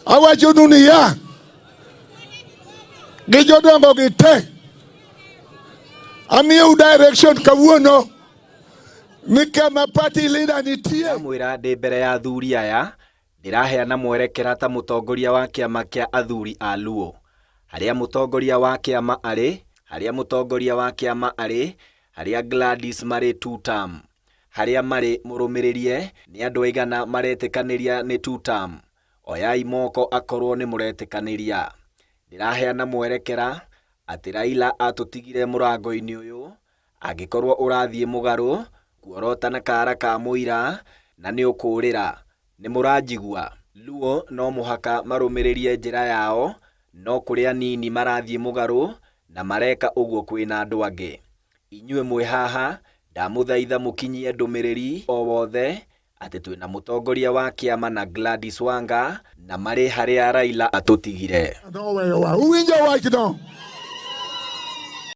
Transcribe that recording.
awacho ni ya gi jodongo gi te amiyo direction kawuono ni kama party leader nitie. Mwira ndi mbere ya athuri aya ndiraheana mwerekera ta mutongoria wa kiama kia athuri a Luo haria mutongoria wa kiama haria Gladys mari 2 term haria mari murumiririe ni andu aigana maretikaniria ni 2 term. Oyai moko akorwo ni muretikaniria. Ndiraheana mwerekera ati Raila atutigire murango-ini uyu agikorwo urathie mugaru kuorotana kara ka muira na ni ukurira. Ni muranjigua Luo no muhaka marumiririe njira yao, no kuri anini marathie mugaru na mareka uguo kwina andu angi. Inyue mwe haha ndamuthaitha mukinyie ndumiriri o wothe ati twina mutongoria wa kiama na Gladys Wanga na mari haria Raila atutigire. Uwinja wa kidon.